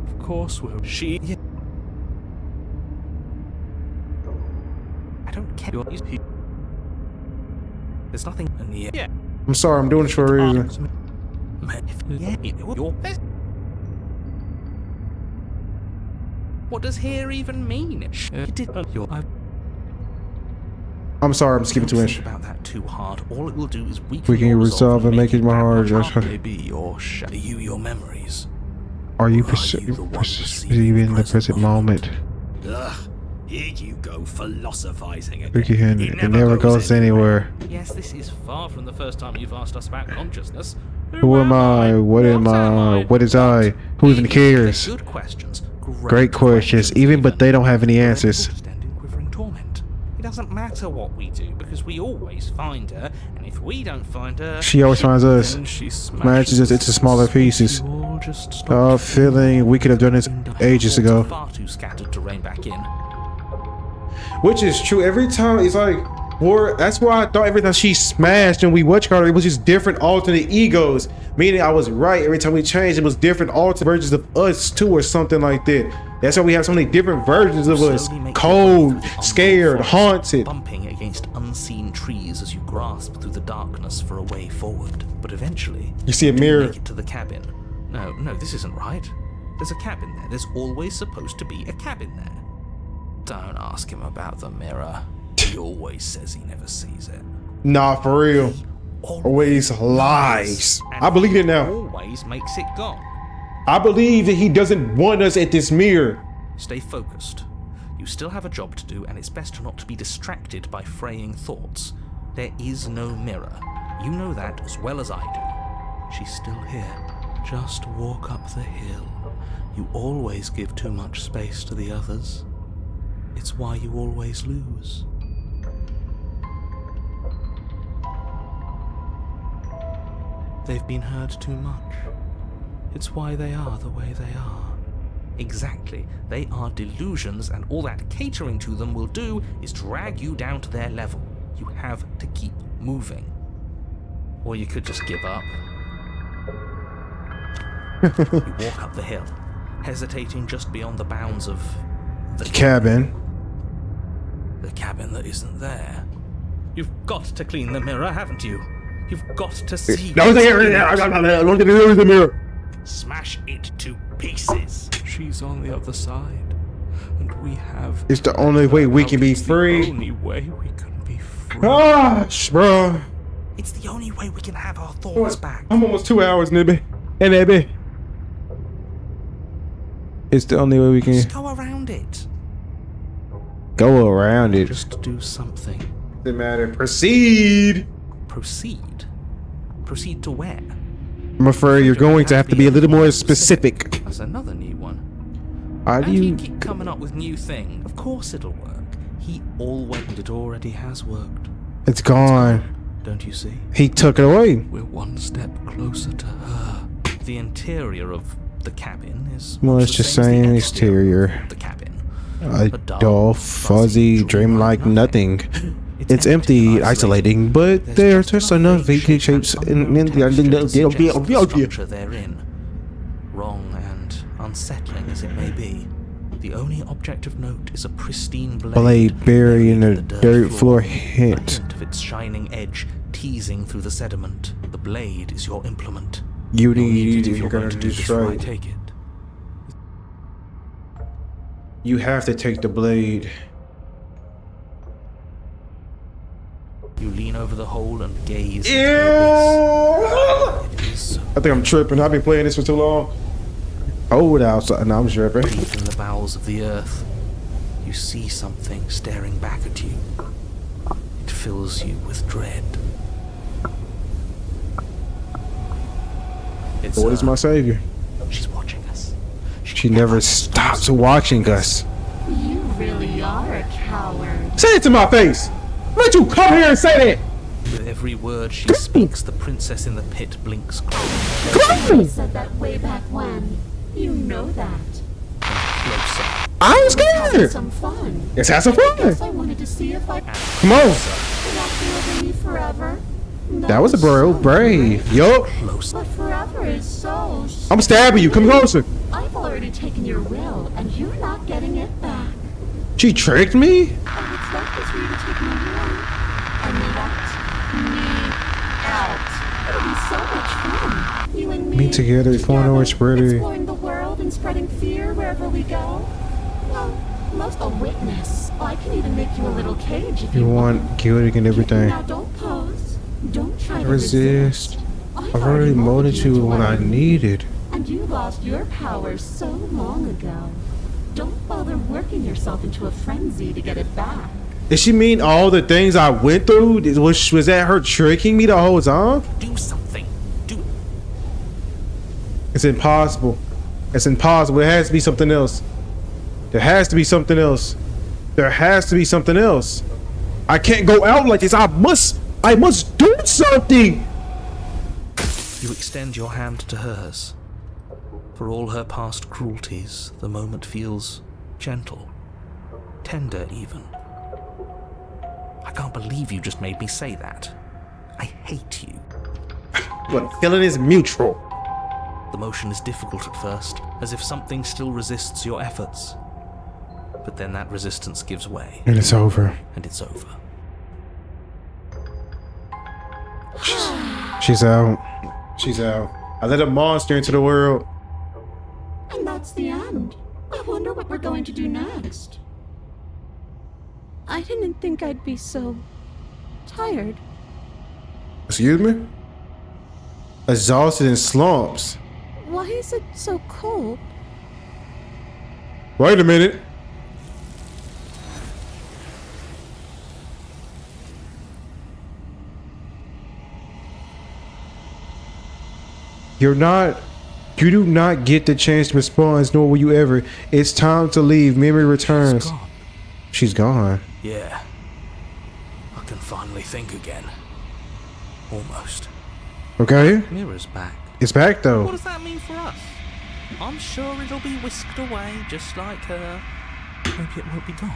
Of course we're... I don't care. There's nothing... Yeah. I'm sorry, I'm doing this for a reason. What does here even mean? I'm sorry, I'm skipping too Don't much. think about that too hard. All it will do is weaken We can your resolve and make it more hard. Maybe your your memories. Are you Or are you the one perceiving the present moment? Ugh, here you go philosophizing again. Ricky Henry, it never goes anywhere. Yes, this is far from the first time you've asked us about consciousness. Who am I? What am I? What is I? Who even cares? Good questions. Great questions, even but they don't have any answers. It doesn't matter what we do because we always find her, and if we don't find her, She always finds us. then she Smashes us into smaller pieces. You all just stop Oh, feeling we could have done this ages ago. Far too scattered to rein back in. Which is true. Every time it's like, that's why I thought every time she smashed and we watched her, it was just different alternate egos. Meaning I was right. Every time we changed, it was different alternate versions of us too, or something like that. That's why we have so many different versions of us. Slowly make Cold, your way through the scared, forest, haunted. bumping against unseen trees as you grasp through the darkness for a way forward. But eventually, You see a do mirror. make it to the cabin. No, this isn't right. There's a cabin there. There's always supposed to be a cabin there. Don't ask him about the mirror. He always says he never sees it. Nah, for real. Always lies. And I believe it he now. always makes it gone. I believe that he doesn't want us at this mirror. Stay focused. You still have a job to do, and it's best not to be distracted by fraying thoughts. There is no mirror. You know that as well as I do. She's still here. Just walk up the hill. You always give too much space to the others. It's why you always lose. They've been hurt too much. It's why they are the way they are. Exactly. They are delusions, and all that catering to them will do is drag you down to their level. You have to keep moving. Or you could just give up. You walk up the hill, hesitating just beyond the bounds of the Cabin. The cabin that isn't there. You've got to clean the mirror, haven't you? You've got to see. I don't think there is a mirror. Smash it to pieces. She's on the other side, and we have. It's the only way we can be It's free. The only way we can be free. Gosh, bro. It's the only way we can have our thoughts back. I'm almost 2 hours, Nibby. And Nibby. It's the only way we can Just go around it. go around it. Just do something. Doesn't matter. Proceed. Proceed. Proceed to where? I'm afraid you're going to have to be a little more specific. That's another new one. How How do do you you? keep coming up with new things? Of course it'll work. It already has worked. It's gone. Don't you see? He took it away. We're one step closer to her. The interior of the cabin is Well, much it's the just same as saying the exterior. of the cabin. A dull, fuzzy, dreamlike nothing. It's empty, isolating, but there's just enough vague shapes in the structure they're in. Wrong and unsettling as it may be, the only object of note is a pristine blade buried in a dirt floor a hint. hint of its shining edge teasing through the sediment. The blade is your implement. You You'll need it if you're gonna going to do this right, destroy. take it. You have to take the blade. You lean over the hole and gaze Ew! into the abyss. It is I think I'm tripping. I've been playing this for too long. Cold outside. No, I'm tripping. deep in the bowels of the earth. You see something staring back at you. It fills you with dread. It's What is my savior? She's watching us. She never stops watching us. You really are a coward. Say it to my face. Let you come here and say that. With every word she speaks, the princess in the pit blinks I said that way back when. You know that. closer. I was Having scared. some fun. Let's have some Guess fun. I wanted to see if I could Come on. walk over me forever. That was a bro. Brave. Yo. Closer. But forever is so. I'm stabbing you. Come closer. I've already taken your will, and you're not getting it back. She tricked me? And what's left is for you to take me away and let me out. It'll be so much fun. You and me. Me together, exploring together, where it's pretty. Exploring the world and spreading fear wherever we go. Well, most a witness. I can even make you a little cage if You want guilty and everything. Now don't pose. Don't try to Resist. resist. I've already molded you into when what I needed. And you lost your power so long ago. Don't bother working yourself into a frenzy to get it back. Did she mean all the things I went through? Was that her tricking me the whole time? Do something. Do it. It's impossible. It's impossible. There has to be something else. There has to be something else. There has to be something else. I can't go out like this. I must do something. You extend your hand to hers. For all her past cruelties, the moment feels gentle, tender even. I can't believe you just made me say that. I hate you. But feeling is mutual. The motion is difficult at first, as if something still resists your efforts. But then that resistance gives way, And it's over. and it's over. She's out. She's out. I let a monster into the world. And that's the end. I wonder what we're going to do next. I didn't think I'd be so tired. Excuse me? Exhausted in slumps. Why is it so cold? Wait a minute. You do not get the chance to respond, nor will you ever. It's time to leave. Memory returns. It's gone. She's gone. Yeah. I can finally think again. Almost. Okay? Mirror's back. It's back What though. does that mean for us? I'm sure it'll be whisked away, just like her. Maybe it won't be gone.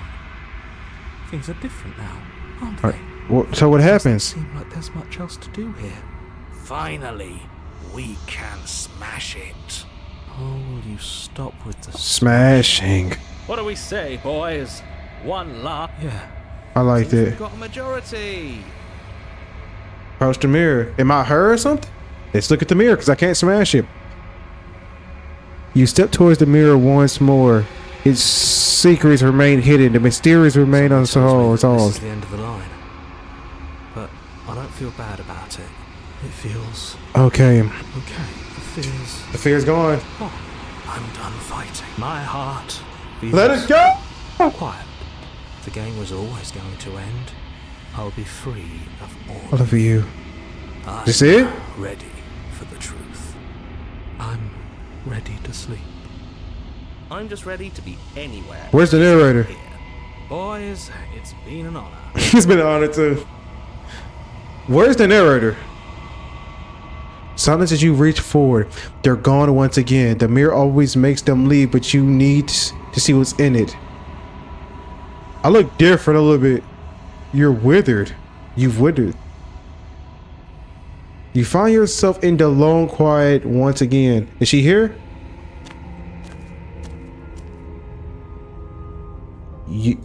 Things are different now, aren't they? So what Doesn't happens? seem like there's much else to do here. Finally, we can smash it. Oh, will you stop with the Smashing. What do we say, boys? One lot. Yeah. I liked We've it. got a majority. Approach the mirror. Am I her or something? Let's look at the mirror because I can't smash it. You step towards the mirror once more. Its secrets remain hidden. The mysterious remain Someone tells me that unsolved. This is the end of the line. But I don't feel bad about it. It feels Okay. okay. The fear's The fear's gone. gone. I'm done fighting. My heart beats Let it go! quiet. The game was always going to end. I'll be free of all All of you. I'm This it? ready for the truth. I'm ready to sleep. I'm just ready to be anywhere. Where's the narrator? Here. Boys, it's been an honor. It's been an honor too. Where's the narrator? Silence as you reach forward. They're gone once again. The mirror always makes them leave, but you need to see what's in it. I look different a little bit. You're withered. You've withered. You find yourself in the lone quiet once again. Is she here? You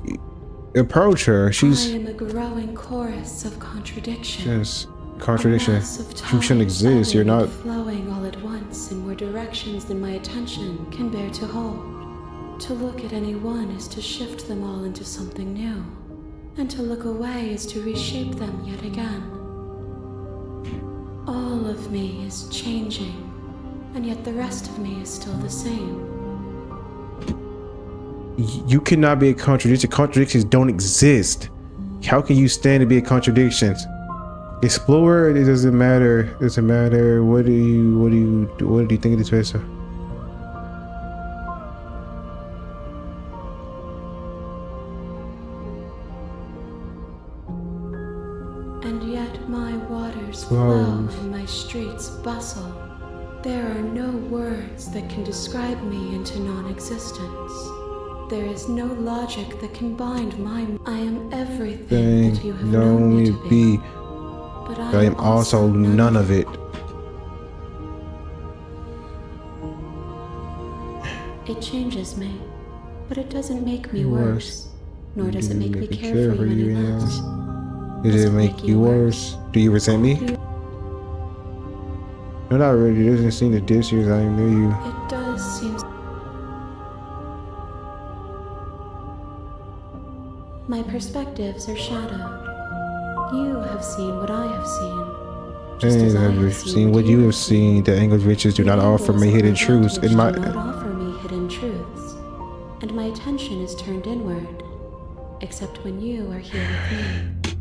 approach her. She's I am a growing chorus of contradiction. yes, contradiction. A mass of You shouldn't tides exist. You're ebbing not. and flowing all at once in more directions than my attention can bear to hold. To look at any one is to shift them all into something new, and to look away is to reshape them yet again. All of me is changing, and yet the rest of me is still the same. You cannot be a contradiction. Contradictions don't exist. How can you stand to be a contradiction? Explorer, it doesn't matter. It doesn't matter. What do you think of this person? And yet my waters Flows. flow and my streets bustle. There are no words that can describe me into non-existence. There is no logic that can bind my... I am everything that you have known me to be. But I am also none of it. It changes me, but it doesn't make me Worse. worse. Nor does it make me care for you any less. Does it make you worse? Do you resent me? No, not really. It doesn't seem to diss you as I know you. It does seem... My perspectives are shadowed. You have seen what I have seen. Just as I I've have seen what you have seen. The angles riches do not offer me hidden truths. In my do not offer me hidden truths, and my attention is turned inward, except when you are here with me.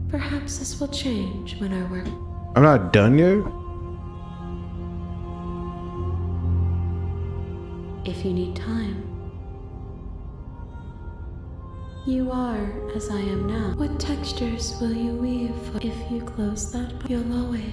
Perhaps this will change when our work... I'm not done yet. If you need time. You are as I am now. What textures will you weave? If you close that, you'll always...